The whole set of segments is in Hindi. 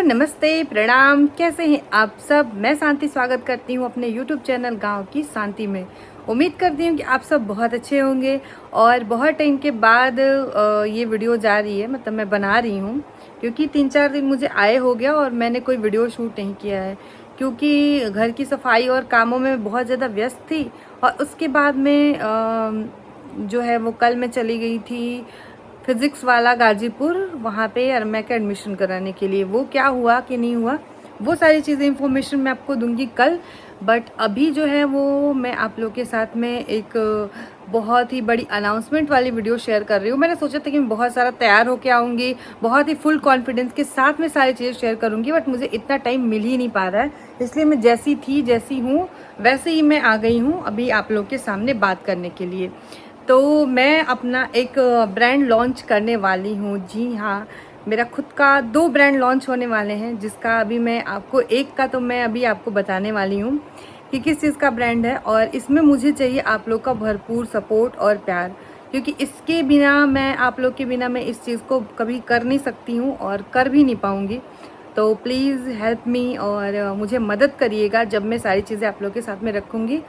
नमस्ते, प्रणाम। कैसे हैं आप सब? मैं शांति स्वागत करती हूँ अपने YouTube चैनल गाँव की शांति में। उम्मीद करती हूँ कि आप सब बहुत अच्छे होंगे और बहुत टाइम के बाद ये वीडियो जा रही है, मतलब मैं बना रही हूँ, क्योंकि 3-4 दिन मुझे आए हो गया और मैंने कोई वीडियो शूट नहीं किया है, क्योंकि घर की सफाई और कामों में बहुत ज़्यादा व्यस्त थी। और उसके बाद में जो है वो कल मैं चली गई थी फिज़िक्स वाला गाजीपुर, वहाँ पे अरमा का एडमिशन कराने के लिए। वो क्या हुआ कि नहीं हुआ, वो सारी चीज़ें इन्फॉर्मेशन मैं आपको दूंगी कल। बट अभी जो है वो मैं आप लोग के साथ में एक बहुत ही बड़ी अनाउंसमेंट वाली वीडियो शेयर कर रही हूँ। मैंने सोचा था कि मैं बहुत सारा तैयार होके आऊँगी, बहुत ही फुल कॉन्फिडेंस के साथ में सारी चीज़ें शेयर करूँगी, बट मुझे इतना टाइम मिल ही नहीं पा रहा है। इसलिए मैं जैसी थी जैसी हूँ वैसे ही मैं आ गई हूँ अभी आप लोग के सामने बात करने के लिए। तो मैं अपना एक ब्रांड लॉन्च करने वाली हूँ। जी हाँ, मेरा खुद का 2 ब्रांड लॉन्च होने वाले हैं, जिसका अभी मैं आपको एक का तो मैं अभी आपको बताने वाली हूँ कि किस चीज़ का ब्रांड है। और इसमें मुझे चाहिए आप लोग का भरपूर सपोर्ट और प्यार, क्योंकि इसके बिना मैं आप लोग के बिना मैं इस चीज़ को कभी कर नहीं सकती हूँ और कर भी नहीं पाऊँगी। तो प्लीज़ हेल्प मी और मुझे मदद करिएगा जब मैं सारी चीज़ें आप लोग के साथ में रखूँगी।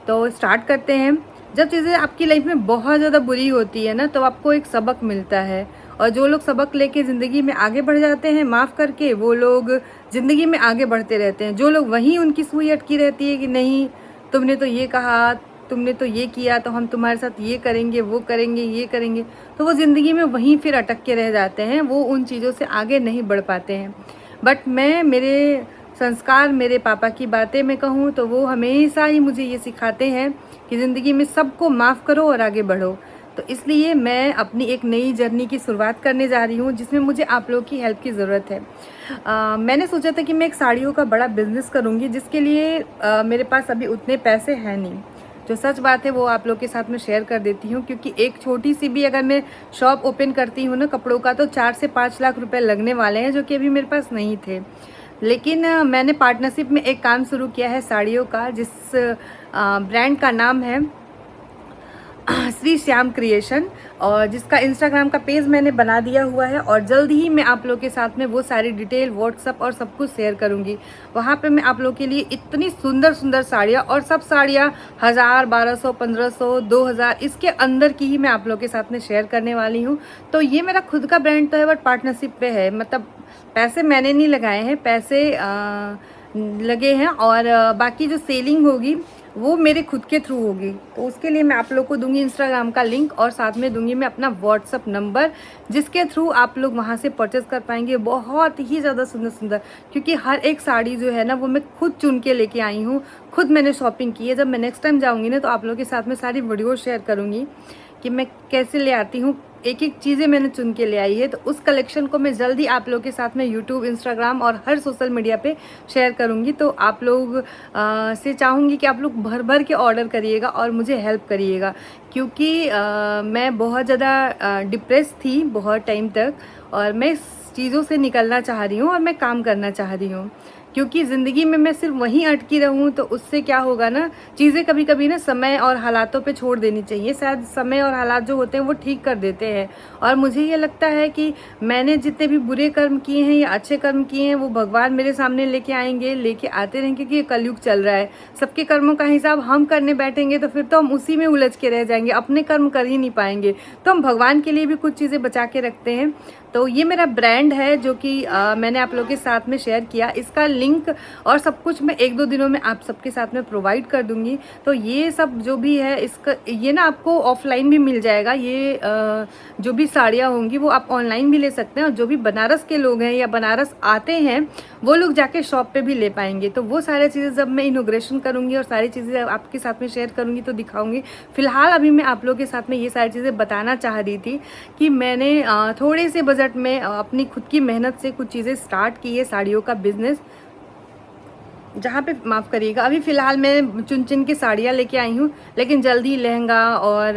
तो स्टार्ट करते हैं। जब चीज़ें आपकी लाइफ में बहुत ज़्यादा बुरी होती है ना, तो आपको एक सबक मिलता है। और जो लोग सबक लेके ज़िंदगी में आगे बढ़ जाते हैं माफ़ करके, वो लोग ज़िंदगी में आगे बढ़ते रहते हैं। जो लोग वहीं उनकी सुई अटकी रहती है कि नहीं, तुमने तो ये कहा, तुमने तो ये किया, तो हम तुम्हारे साथ ये करेंगे, वो करेंगे, ये करेंगे, तो वो ज़िंदगी में वहीं फिर अटक के रह जाते हैं। वो उन चीज़ों से आगे नहीं बढ़ पाते हैं। बट मैं, मेरे संस्कार, मेरे पापा की बातें मैं कहूँ तो वो हमेशा ही मुझे ये सिखाते हैं कि ज़िंदगी में सबको माफ़ करो और आगे बढ़ो। तो इसलिए मैं अपनी एक नई जर्नी की शुरुआत करने जा रही हूँ, जिसमें मुझे आप लोग की हेल्प की ज़रूरत है। मैंने सोचा था कि मैं एक साड़ियों का बड़ा बिजनेस करूँगी, जिसके लिए मेरे पास अभी उतने पैसे हैं नहीं। जो सच बात है वो आप लोग के साथ में शेयर कर देती हूँ, क्योंकि एक छोटी सी भी अगर मैं शॉप ओपन करती हूँ ना कपड़ों का, तो 4 से 5 लाख रुपए लगने वाले हैं, जो कि अभी मेरे पास नहीं थे। लेकिन मैंने पार्टनरशिप में एक काम शुरू किया है साड़ियों का, जिस ब्रांड का नाम है श्री श्याम क्रिएशन, और जिसका इंस्टाग्राम का पेज मैंने बना दिया हुआ है। और जल्द ही मैं आप लोग के साथ में वो सारी डिटेल व्हाट्सअप और सब कुछ शेयर करूंगी। वहाँ पे मैं आप लोग के लिए इतनी सुंदर सुंदर साड़ियाँ, और सब साड़ियाँ 1000, 1200, 1500, 2000 इसके अंदर की ही मैं आप लोग के साथ में शेयर करने वाली हूँ। तो ये मेरा खुद का ब्रांड तो है, बट पार्टनरशिप पे है। मतलब पैसे मैंने नहीं लगाए हैं, पैसे लगे हैं, और बाकी जो सेलिंग होगी वो मेरे खुद के थ्रू होगी। तो उसके लिए मैं आप लोग को दूंगी इंस्टाग्राम का लिंक, और साथ में दूंगी मैं अपना व्हाट्सअप नंबर, जिसके थ्रू आप लोग वहाँ से परचेस कर पाएंगे। बहुत ही ज़्यादा सुंदर सुंदर, क्योंकि हर एक साड़ी जो है ना वो मैं खुद चुन के लेके आई हूँ, खुद मैंने शॉपिंग की है। जब मैं नेक्स्ट टाइम जाऊँगी ना, तो आप लोग के साथ में सारी वीडियो शेयर करूँगी कि मैं कैसे ले आती हूँ। एक एक चीज़ें मैंने चुन के ले आई है। तो उस कलेक्शन को मैं जल्दी आप लोग के साथ में यूट्यूब, इंस्टाग्राम और हर सोशल मीडिया पे शेयर करूँगी। तो आप लोग से चाहूँगी कि आप लोग भर भर के ऑर्डर करिएगा और मुझे हेल्प करिएगा, क्योंकि मैं बहुत ज़्यादा डिप्रेस थी बहुत टाइम तक, और मैं इस चीज़ों से निकलना चाह रही हूँ और मैं काम करना चाह रही हूँ। क्योंकि ज़िंदगी में मैं सिर्फ वहीं अटकी रहूँ तो उससे क्या होगा ना, चीज़ें कभी कभी ना समय और हालातों पे छोड़ देनी चाहिए। शायद समय और हालात जो होते हैं वो ठीक कर देते हैं। और मुझे ये लगता है कि मैंने जितने भी बुरे कर्म किए हैं या अच्छे कर्म किए हैं, वो भगवान मेरे सामने लेके आएंगे, लेके आते रहेंगे, क्योंकि ये कलयुग चल रहा है। सबके कर्मों का हिसाब हम करने बैठेंगे तो फिर तो हम उसी में उलझ के रह जाएंगे, अपने कर्म कर ही नहीं पाएंगे। तो हम भगवान के लिए भी कुछ चीज़ें बचा के रखते हैं। तो ये मेरा ब्रांड है, जो कि मैंने आप लोगों के साथ में शेयर किया। इसका लिंक और सब कुछ मैं 1-2 दिनों में आप सबके साथ में प्रोवाइड कर दूंगी। तो ये सब जो भी है, इसका ये ना आपको ऑफलाइन भी मिल जाएगा। ये जो भी साड़ियाँ होंगी वो आप ऑनलाइन भी ले सकते हैं, और जो भी बनारस के लोग हैं या बनारस आते हैं वो लोग जाके शॉप पे भी ले पाएंगे। तो वो सारी चीज़ें जब मैं इनोग्रेशन करूँगी और सारी चीज़ें आपके साथ में शेयर करूँगी तो दिखाऊँगी। फिलहाल अभी मैं आप लोगों के साथ में ये सारी चीज़ें बताना चाह रही थी कि मैंने थोड़े से बजट में अपनी खुद की मेहनत से कुछ चीज़ें स्टार्ट की है साड़ियों का बिजनेस, जहाँ पे माफ़ करिएगा अभी फ़िलहाल मैं चुन चुन के साड़ियाँ लेके आई हूँ, लेकिन जल्दी लहंगा और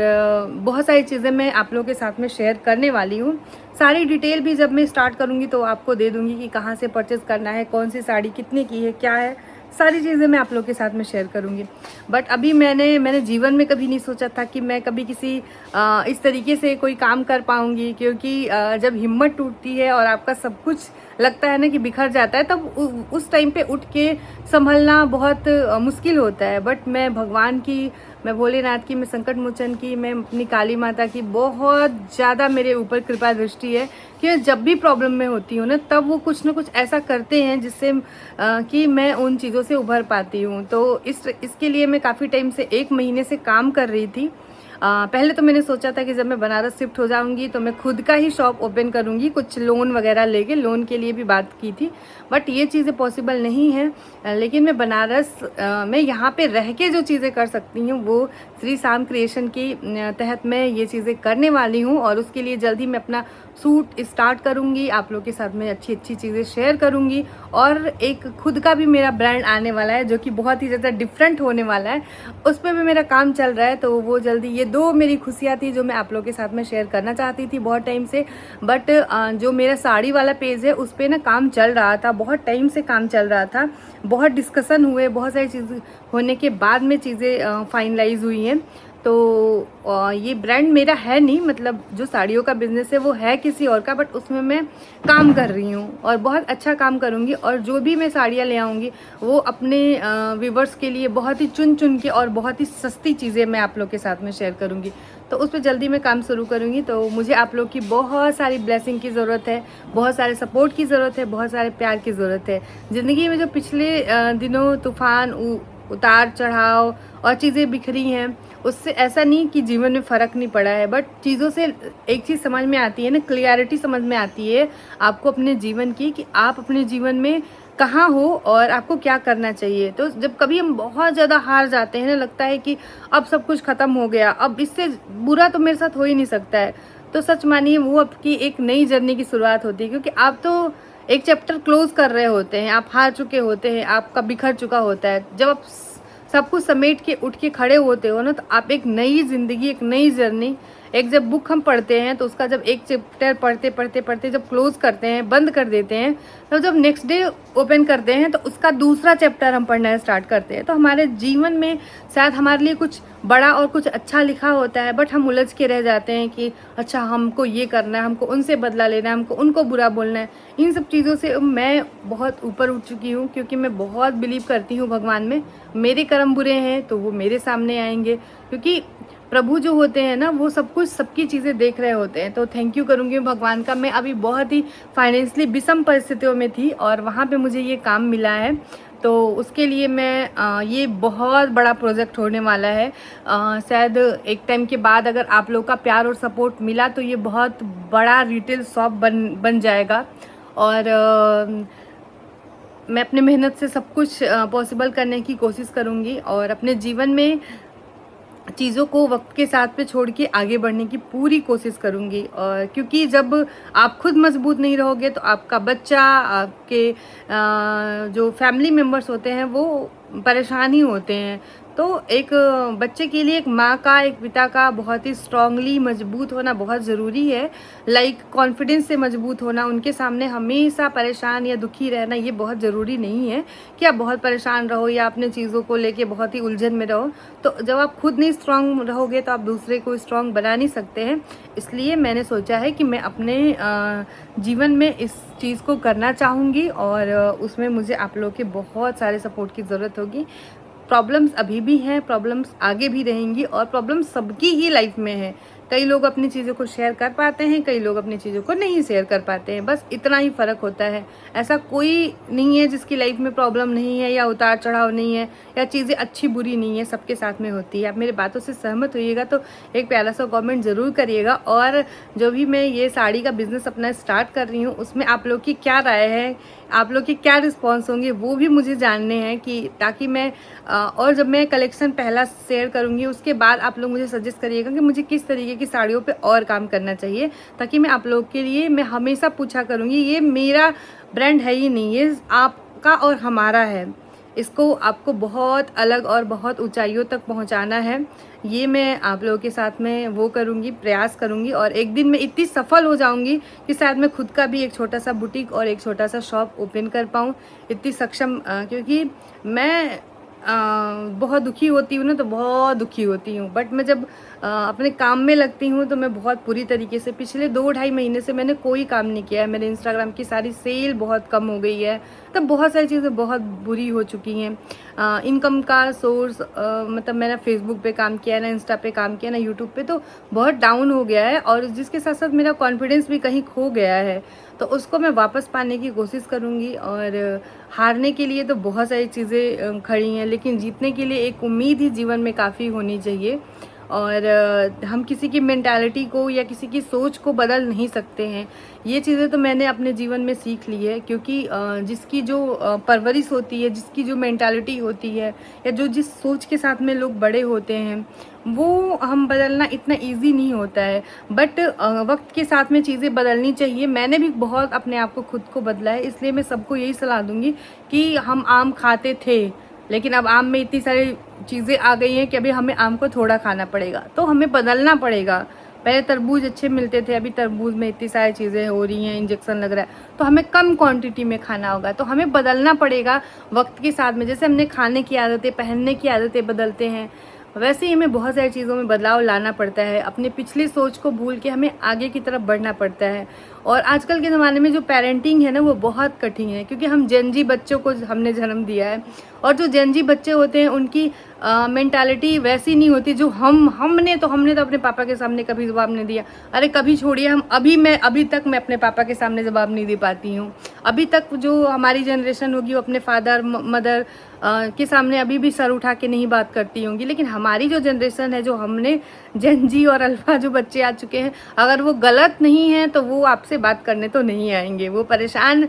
बहुत सारी चीज़ें मैं आप लोगों के साथ में शेयर करने वाली हूँ। सारी डिटेल भी जब मैं स्टार्ट करूँगी तो आपको दे दूँगी कि कहाँ से परचेज़ करना है, कौन सी साड़ी कितने की है, क्या है, सारी चीज़ें मैं आप लोग के साथ में शेयर करूँगी। बट अभी मैंने जीवन में कभी नहीं सोचा था कि मैं कभी किसी इस तरीके से कोई काम कर पाऊँगी, क्योंकि जब हिम्मत टूटती है और आपका सब कुछ लगता है ना कि बिखर जाता है, तब उस टाइम पे उठ के संभलना बहुत मुश्किल होता है। बट मैं भगवान की, मैं भोलेनाथ की, मैं संकट मोचन की, मैं अपनी काली माता की बहुत ज़्यादा मेरे ऊपर कृपा दृष्टि है कि मैं जब भी प्रॉब्लम में होती हूँ ना, तब वो कुछ ना कुछ ऐसा करते हैं जिससे कि मैं उन चीज़ों से उभर पाती हूँ। तो इसके लिए मैं काफ़ी टाइम से 1 महीने से काम कर रही थी। पहले तो मैंने सोचा था कि जब मैं बनारस शिफ्ट हो जाऊंगी तो मैं खुद का ही शॉप ओपन करूंगी, कुछ लोन वगैरह लेके, लोन के लिए भी बात की थी, बट ये चीज़ें पॉसिबल नहीं है। लेकिन मैं बनारस में यहाँ पे रह के जो चीज़ें कर सकती हूँ वो श्री शाम क्रिएशन की तहत मैं ये चीज़ें करने वाली हूँ, और उसके लिए जल्द ही मैं अपना सूट स्टार्ट करूँगी, आप लोग के साथ में अच्छी अच्छी चीज़ें शेयर करूँगी, और एक खुद का भी मेरा ब्रांड आने वाला है जो कि बहुत ही ज़्यादा डिफरेंट होने वाला है, उस पर भी मेरा काम चल रहा है। तो वो जल्दी, ये 2 मेरी खुशियाँ थी जो मैं आप लोग के साथ में शेयर करना चाहती थी बहुत टाइम से। बट जो मेरा साड़ी वाला पेज है उस पर ना काम चल रहा था, बहुत टाइम से काम चल रहा था, बहुत डिस्कशन हुए, बहुत सारी चीज़ें होने के बाद में चीज़ें फाइनलाइज हुई हैं। तो ये ब्रांड मेरा है नहीं, मतलब जो साड़ियों का बिजनेस है वो है किसी और का, बट उसमें मैं काम कर रही हूँ और बहुत अच्छा काम करूँगी। और जो भी मैं साड़ियाँ ले आऊँगी वो अपने व्यूवर्स के लिए बहुत ही चुन चुन के और बहुत ही सस्ती चीज़ें मैं आप लोग के साथ में शेयर करूँगी। तो उस पर जल्दी मैं काम शुरू करूँगी। तो मुझे आप लोग की बहुत सारी ब्लेसिंग की ज़रूरत है, बहुत सारे सपोर्ट की ज़रूरत है, बहुत सारे प्यार की ज़रूरत है। ज़िंदगी में जो पिछले दिनों तूफान, उतार चढ़ाव और चीज़ें बिखरी हैं, उससे ऐसा नहीं कि जीवन में फ़र्क नहीं पड़ा है, बट चीज़ों से एक चीज़ समझ में आती है ना, क्लियरिटी समझ में आती है आपको अपने जीवन की, कि आप अपने जीवन में कहाँ हो और आपको क्या करना चाहिए। तो जब कभी हम बहुत ज़्यादा हार जाते हैं ना, लगता है कि अब सब कुछ ख़त्म हो गया, अब इससे बुरा तो मेरे साथ हो ही नहीं सकता है, तो सच मानिए वो आपकी एक नई जर्नी की शुरुआत होती है, क्योंकि आप तो एक चैप्टर क्लोज कर रहे होते हैं, आप हार चुके होते हैं, आपका बिखर चुका होता है। जब आप सब कुछ समेट के उठ के खड़े होते हो ना, तो आप एक नई ज़िंदगी, एक नई जर्नी, एक जब बुक हम पढ़ते हैं तो उसका जब एक चैप्टर पढ़ते पढ़ते पढ़ते जब क्लोज करते हैं, बंद कर देते हैं, तो जब नेक्स्ट डे ओपन करते हैं तो उसका दूसरा चैप्टर हम पढ़ना स्टार्ट करते हैं। तो हमारे जीवन में शायद हमारे लिए कुछ बड़ा और कुछ अच्छा लिखा होता है, बट हम उलझ के रह जाते हैं कि अच्छा हमको ये करना है, हमको उनसे बदला लेना है, हमको उनको बुरा बोलना है। इन सब चीज़ों से मैं बहुत ऊपर उठ चुकी हूँ, क्योंकि मैं बहुत बिलीव करती हूँ भगवान में। मेरे कर्म बुरे हैं तो वो मेरे सामने आएंगे, क्योंकि प्रभु जो होते हैं ना, वो सब कुछ, सबकी चीज़ें देख रहे होते हैं। तो थैंक यू करूँगी भगवान का। मैं अभी बहुत ही फाइनेंशियली विषम परिस्थितियों में थी और वहाँ पे मुझे ये काम मिला है, तो उसके लिए मैं ये बहुत बड़ा प्रोजेक्ट होने वाला है। शायद एक टाइम के बाद अगर आप लोग का प्यार और सपोर्ट मिला तो ये बहुत बड़ा रिटेल शॉप बन जाएगा। और मैं अपने मेहनत से सब कुछ पॉसिबल करने की कोशिश करूँगी, और अपने जीवन में चीज़ों को वक्त के साथ पे छोड़ के आगे बढ़ने की पूरी कोशिश करूँगी। और क्योंकि जब आप खुद मजबूत नहीं रहोगे तो आपका बच्चा, आपके जो फैमिली मेम्बर्स होते हैं वो परेशान ही होते हैं। तो एक बच्चे के लिए एक माँ का, एक पिता का बहुत ही स्ट्रांगली मजबूत होना बहुत ज़रूरी है। लाइक कॉन्फिडेंस से मजबूत होना, उनके सामने हमेशा परेशान या दुखी रहना ये बहुत ज़रूरी नहीं है कि आप बहुत परेशान रहो या अपने चीज़ों को लेके बहुत ही उलझन में रहो। तो जब आप खुद नहीं स्ट्रांग रहोगे तो आप दूसरे को स्ट्रांग बना नहीं सकते हैं। इसलिए मैंने सोचा है कि मैं अपने जीवन में इस चीज़ को करना चाहूँगी, और उसमें मुझे आप लोग के बहुत सारे सपोर्ट की ज़रूरत होगी। प्रॉब्लम्स अभी भी हैं, प्रॉब्लम्स आगे भी रहेंगी, और प्रॉब्लम्स सबकी ही लाइफ में है। कई लोग अपनी चीज़ों को शेयर कर पाते हैं, कई लोग अपनी चीज़ों को नहीं शेयर कर पाते हैं, बस इतना ही फ़र्क होता है। ऐसा कोई नहीं है जिसकी लाइफ में प्रॉब्लम नहीं है या उतार चढ़ाव नहीं है या चीज़ें अच्छी बुरी नहीं है, सबके साथ में होती है। आप मेरी बातों से सहमत होइएगा तो एक प्यारा सा कमेंट ज़रूर करिएगा। और जो भी मैं ये साड़ी का बिज़नेस अपना स्टार्ट कर रही हूँ उसमें आप लोग की क्या राय है, आप लोग के क्या रिस्पॉन्स होंगे, वो भी मुझे जानने हैं, कि ताकि मैं और जब मैं कलेक्शन पहला शेयर करूँगी उसके बाद आप लोग मुझे सजेस्ट करिएगा कि मुझे किस तरीके की साड़ियों पे और काम करना चाहिए, ताकि मैं आप लोग के लिए, मैं हमेशा पूछा करूँगी, ये मेरा ब्रांड है ही नहीं, ये आपका और हमारा है। इसको आपको बहुत अलग और बहुत ऊंचाइयों तक पहुंचाना है। ये मैं आप लोगों के साथ में वो करूँगी, प्रयास करूँगी, और एक दिन मैं इतनी सफल हो जाऊँगी कि शायद मैं खुद का भी एक छोटा सा बुटीक और एक छोटा सा शॉप ओपन कर पाऊँ। इतनी सक्षम क्योंकि मैं बहुत दुखी होती हूँ ना, तो बहुत दुखी होती हूँ, बट मैं जब अपने काम में लगती हूँ तो मैं बहुत पूरी तरीके से, पिछले 2-2.5 महीने से मैंने कोई काम नहीं किया है। मेरे इंस्टाग्राम की सारी सेल बहुत कम हो गई है, तब बहुत सारी चीज़ें बहुत बुरी हो चुकी हैं। इनकम का सोर्स मतलब मैंने फेसबुक पे काम किया है, ना इंस्टा पे काम किया, ना यूट्यूब पे, तो बहुत डाउन हो गया है, और जिसके साथ साथ मेरा कॉन्फिडेंस भी कहीं खो गया है। तो उसको मैं वापस पाने की कोशिश करूँगी। और हारने के लिए तो बहुत सारी चीज़ें खड़ी हैं, लेकिन जीतने के लिए एक उम्मीद ही जीवन में काफ़ी होनी चाहिए। और हम किसी की मेंटालिटी को या किसी की सोच को बदल नहीं सकते हैं। ये चीज़ें तो मैंने अपने जीवन में सीख ली है, क्योंकि जिसकी जो परवरिश होती है, जिसकी जो मेंटालिटी होती है, या जो जिस सोच के साथ में लोग बड़े होते हैं, वो हम बदलना इतना इजी नहीं होता है। बट वक्त के साथ में चीज़ें बदलनी चाहिए। मैंने भी बहुत अपने आप को खुद को बदला है, इसलिए मैं सबको यही सलाह दूंगी कि हम आम खाते थे, लेकिन अब आम में इतनी सारी चीज़ें आ गई हैं कि अभी हमें आम को थोड़ा खाना पड़ेगा, तो हमें बदलना पड़ेगा। पहले तरबूज अच्छे मिलते थे, अभी तरबूज में इतनी सारी चीज़ें हो रही हैं, इंजेक्शन लग रहा है, तो हमें कम क्वांटिटी में खाना होगा। तो हमें बदलना पड़ेगा वक्त के साथ में। जैसे हमने खाने की आदतें, पहनने की आदतें बदलते हैं, वैसे ही हमें बहुत सारी चीज़ों में बदलाव लाना पड़ता है। अपनी पिछली सोच को भूल के हमें आगे की तरफ बढ़ना पड़ता है। और आजकल के ज़माने में जो पेरेंटिंग है ना, वो बहुत कठिन है, क्योंकि हम जेनजी बच्चों को हमने जन्म दिया है, और जो जेनजी बच्चे होते हैं उनकी मेंटालिटी वैसी नहीं होती जो हमने तो अपने पापा के सामने कभी जवाब नहीं दिया। अरे कभी छोड़िए, अभी तक मैं अपने पापा के सामने जवाब नहीं दे पाती हूँ। अभी तक जो हमारी जनरेशन होगी वो अपने फादर मदर के सामने अभी भी सर उठा के नहीं बात करती होंगी। लेकिन हमारी जो जनरेशन है, जो हमने जेनजी और अल्फा जो बच्चे आ चुके हैं, अगर वो गलत नहीं है तो वो आपसे बात करने तो नहीं आएंगे। वो परेशान,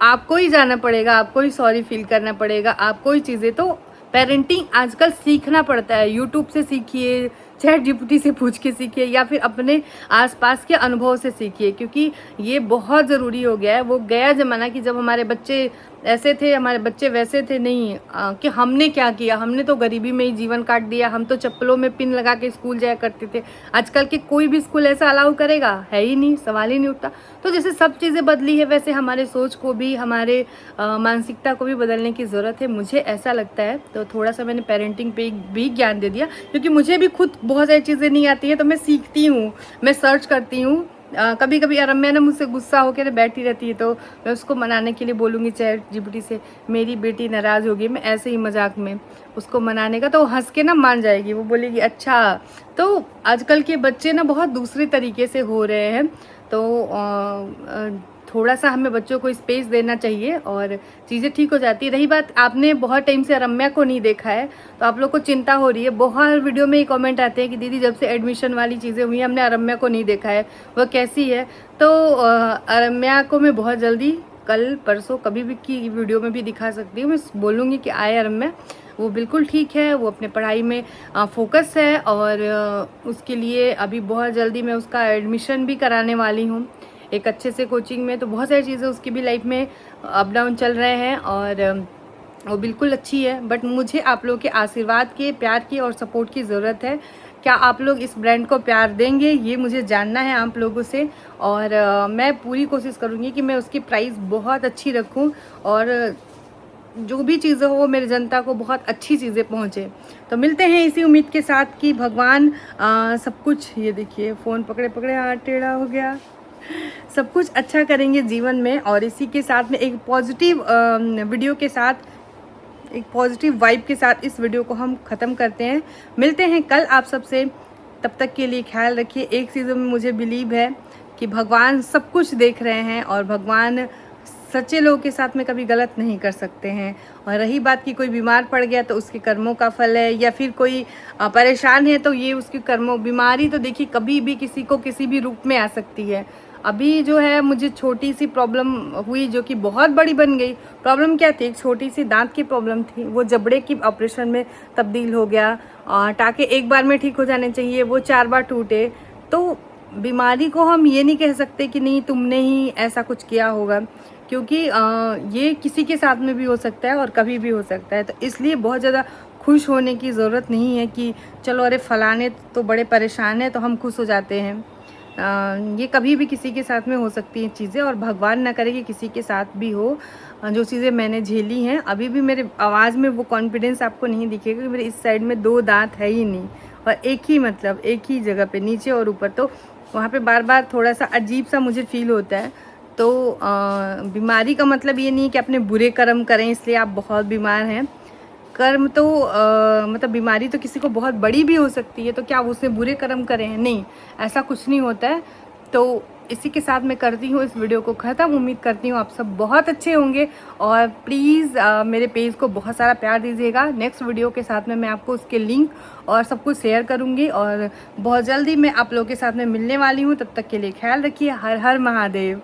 आपको ही जाना पड़ेगा, आपको ही सॉरी फील करना पड़ेगा, आपको ही चीज़ें। तो पेरेंटिंग आजकल सीखना पड़ता है। यूट्यूब से सीखिए, चैट जीपीटी से पूछ के सीखिए, या फिर अपने आसपास के अनुभव से सीखिए, क्योंकि ये बहुत ज़रूरी हो गया है। वो गया ज़माना कि जब हमारे बच्चे ऐसे थे, हमारे बच्चे वैसे थे, नहीं कि हमने क्या किया, हमने तो गरीबी में ही जीवन काट दिया, हम तो चप्पलों में पिन लगा के स्कूल जाया करते थे। आजकल के कोई भी स्कूल ऐसा अलाउ करेगा? है ही नहीं, सवाल ही नहीं उठता। तो जैसे सब चीज़ें बदली है, वैसे हमारे सोच को भी, हमारे मानसिकता को भी बदलने की ज़रूरत है, मुझे ऐसा लगता है। तो थोड़ा सा मैंने पेरेंटिंग पे भी ज्ञान दे दिया, क्योंकि मुझे भी खुद बहुत सारी चीज़ें नहीं आती है, तो मैं सीखती हूँ, मैं सर्च करती हूँ। कभी कभी अरम्या ना मुझसे गुस्सा होकर बैठी रहती है, तो मैं उसको मनाने के लिए बोलूँगी चैट जीपीटी से, मेरी बेटी नाराज़ होगी, मैं ऐसे ही मजाक में उसको मनाने का, तो वो हंस के ना मान जाएगी, वो बोलेगी अच्छा। तो आजकल के बच्चे ना बहुत दूसरे तरीके से हो रहे हैं। तो थोड़ा सा हमें बच्चों को स्पेस देना चाहिए और चीज़ें ठीक हो जाती है। रही बात, आपने बहुत टाइम से रम्या को नहीं देखा है, तो आप लोग को चिंता हो रही है। बहुत वीडियो में ये कमेंट आते हैं कि दीदी जब से एडमिशन वाली चीज़ें हुई हमने रम्या को नहीं देखा है, वह कैसी है। तो रम्या को मैं बहुत जल्दी, कल परसों कभी भी की वीडियो में भी दिखा सकती हूँ। मैं बोलूँगी कि आए रम्या, वो बिल्कुल ठीक है, वो अपने पढ़ाई में फोकस है, और उसके लिए अभी बहुत जल्दी मैं उसका एडमिशन भी कराने वाली हूँ एक अच्छे से कोचिंग में। तो बहुत सारी चीज़ें उसकी भी लाइफ में अप डाउन चल रहे हैं, और वो बिल्कुल अच्छी है। बट मुझे आप लोगों के आशीर्वाद के, प्यार की और सपोर्ट की ज़रूरत है। क्या आप लोग इस ब्रांड को प्यार देंगे, ये मुझे जानना है आप लोगों से। और मैं पूरी कोशिश करूँगी कि मैं उसकी प्राइस बहुत अच्छी रखूँ, और जो भी चीज़ें हो मेरे जनता को बहुत अच्छी चीज़ें पहुँचे। तो मिलते हैं इसी उम्मीद के साथ कि भगवान सब कुछ, ये देखिए फ़ोन पकड़े पकड़े हाथ टेढ़ा हो गया, सब कुछ अच्छा करेंगे जीवन में। और इसी के साथ में एक पॉजिटिव वीडियो के साथ, एक पॉजिटिव वाइब के साथ इस वीडियो को हम ख़त्म करते हैं। मिलते हैं कल आप सबसे, तब तक के लिए ख्याल रखिए। एक चीज़ों में मुझे बिलीव है कि भगवान सब कुछ देख रहे हैं, और भगवान सच्चे लोगों के साथ में कभी गलत नहीं कर सकते हैं। और रही बात कि कोई बीमार पड़ गया तो उसके कर्मों का फल है, या फिर कोई परेशान है तो ये उसके कर्मों, बीमारी तो देखिए कभी भी किसी को किसी भी रूप में आ सकती है। अभी जो है मुझे छोटी सी प्रॉब्लम हुई जो कि बहुत बड़ी बन गई। प्रॉब्लम क्या थी? एक छोटी सी दांत की प्रॉब्लम थी, वो जबड़े की ऑपरेशन में तब्दील हो गया। टाँके एक बार में ठीक हो जाने चाहिए, वो 4 बार टूटे। तो बीमारी को हम ये नहीं कह सकते कि नहीं तुमने ही ऐसा कुछ किया होगा, क्योंकि ये किसी के साथ में भी हो सकता है और कभी भी हो सकता है। तो इसलिए बहुत ज़्यादा खुश होने की ज़रूरत नहीं है कि चलो अरे फलाने तो बड़े परेशान हैं तो हम खुश हो जाते हैं। ये कभी भी किसी के साथ में हो सकती हैं चीज़ें, और भगवान ना करे कि किसी के साथ भी हो। जो चीज़ें मैंने झेली हैं, अभी भी मेरे आवाज़ में वो कॉन्फिडेंस आपको नहीं दिखेगा कि मेरे इस साइड में 2 दाँत है ही नहीं, और एक ही मतलब एक ही जगह पे नीचे और ऊपर, तो वहाँ पे बार-बार थोड़ा-सा अजीब-सा मुझे फ़ील होता है। तो बीमारी का मतलब ये नहीं है कि अपने बुरे कर्म करें इसलिए आप बहुत बीमार हैं। कर्म तो मतलब बीमारी तो किसी को बहुत बड़ी भी हो सकती है, तो क्या उसने बुरे कर्म करे हैं? नहीं, ऐसा कुछ नहीं होता है। तो इसी के साथ मैं करती हूँ इस वीडियो को ख़त्म। उम्मीद करती हूँ आप सब बहुत अच्छे होंगे, और प्लीज़ मेरे पेज को बहुत सारा प्यार दीजिएगा। नेक्स्ट वीडियो के साथ में मैं आपको उसके लिंक और सब कुछ शेयर करूँगी, और बहुत जल्दी मैं आप लोगों के साथ में मिलने वाली हूँ। तब तक के लिए ख्याल रखिए। हर हर महादेव।